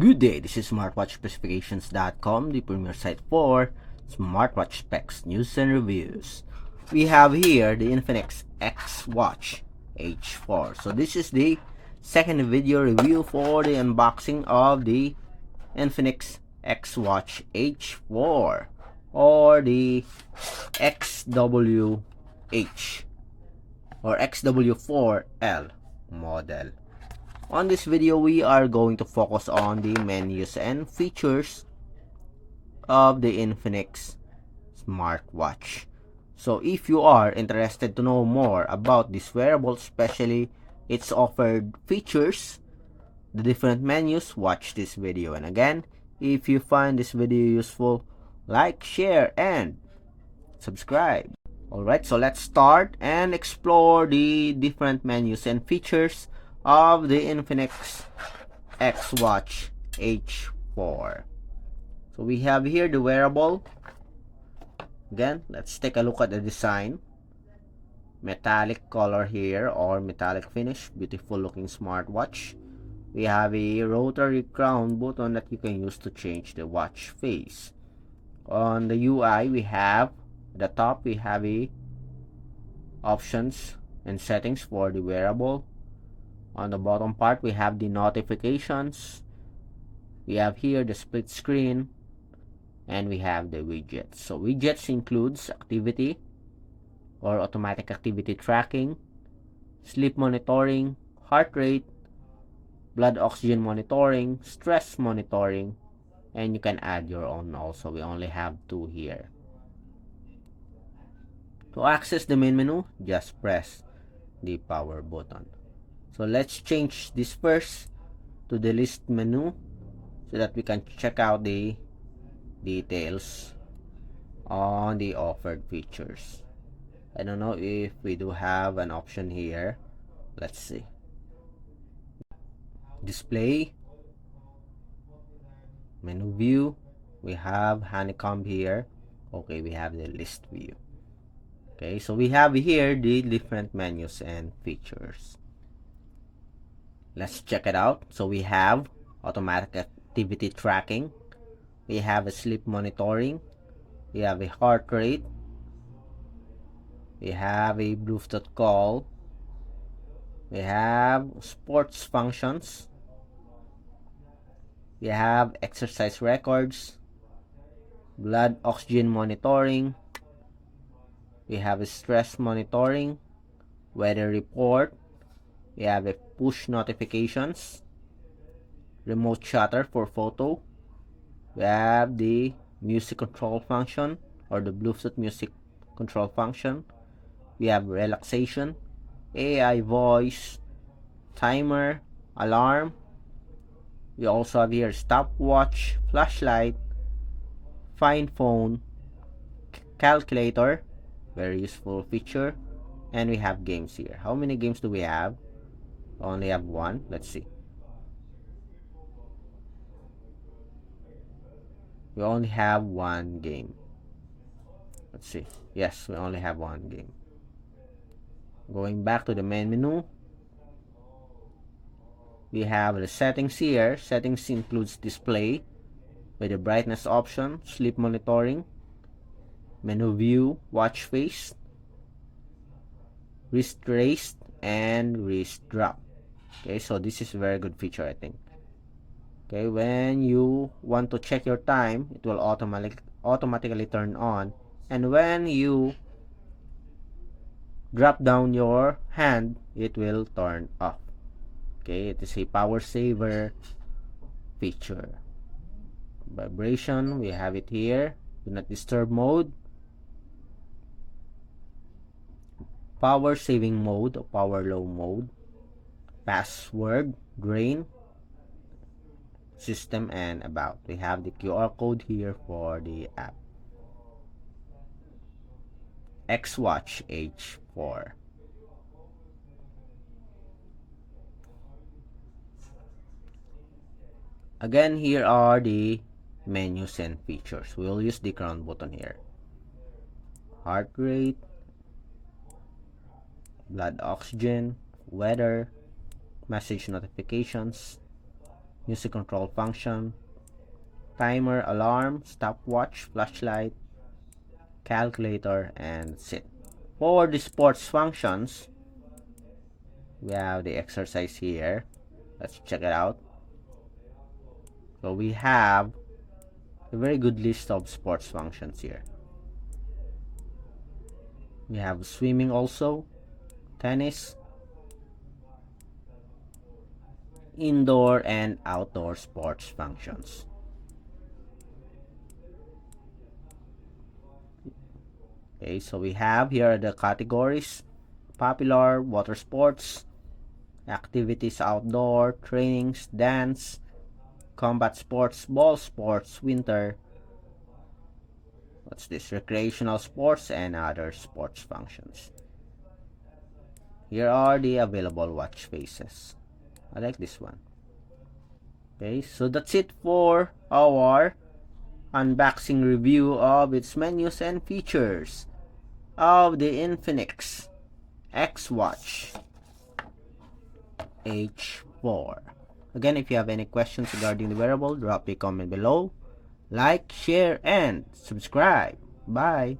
Good day, this is smartwatchspecifications.com, the premier site for smartwatch specs, news, and reviews. We have here the Infinix XWatch H4. So this is the second video review for the unboxing of the Infinix XWatch H4 or the XWH or XW4L model. On this video, we are going to focus on the menus and features of the Infinix smartwatch. So if you are interested to know more about this wearable, especially its offered features, the different menus, watch this video. And again, if you find this video useful, like, share, and subscribe. Alright, so let's start and explore the different menus and features of the Infinix XWatch H4. So we have here the wearable. Again, let's take a look at the design. Metallic color here or metallic finish, beautiful looking smartwatch. We have a rotary crown button that you can use to change the watch face. On the UI, we have the top, we have a options and settings for the wearable. On the bottom part, we have the notifications. We have here the split screen, and we have the widgets. So widgets includes activity or automatic activity tracking, sleep monitoring, heart rate, blood oxygen monitoring, stress monitoring, and you can add your own also. We only have two here. To access the main menu, just press the power button. So let's change this first to the list menu so that we can check out the details on the offered features. I don't know if we do have an option here. Let's see. Display, menu view, we have honeycomb here. Okay, we have the list view. Okay, so we have here the different menus and features. Let's check it out. So we have automatic activity tracking, we have a sleep monitoring, we have a heart rate, we have a Bluetooth call, we have sports functions, we have exercise records, blood oxygen monitoring, we have a stress monitoring, weather report, we have a push notifications, remote shutter for photo, we have the music control function or the Bluetooth music control function, we have relaxation, AI voice, timer, alarm. We also have here stopwatch, flashlight, find phone, calculator, very useful feature, and we have games here. How many games do we have? Only have one. Let's see. We only have one game. Let's see. Yes, we only have one game. Going back to the main menu, we have the settings here. Settings includes display with the brightness option, sleep monitoring, menu view, watch face, wrist raised, and wrist drop. Okay, so this is a very good feature, I think. Okay, when you want to check your time, it will automatically turn on, and when you drop down your hand, it will turn off. Okay, it is a power saver feature. Vibration, we have it here. Do not disturb mode, power saving mode or power low mode, password, drain, system, and about. We have the QR code here for the app. XWatch H4. Again, here are the menus and features. We'll use the crown button here. Heart rate, blood oxygen, weather, message notifications, music control function, timer, alarm, stopwatch, flashlight, calculator, and that's it. For the sports functions, we have the exercise here. Let's check it out. So we have a very good list of sports functions here. We have swimming also, tennis, indoor and outdoor sports functions. Okay, so we have here the categories: popular, water sports, activities outdoor, trainings, dance, combat sports, ball sports, winter, what's this, recreational sports, and other sports functions. Here are the available watch faces. I like this one. Okay, so that's it for our unboxing review of its menus and features of the Infinix XWatch H4. Again, if you have any questions regarding the wearable, drop a comment below. Like, share, and subscribe. Bye!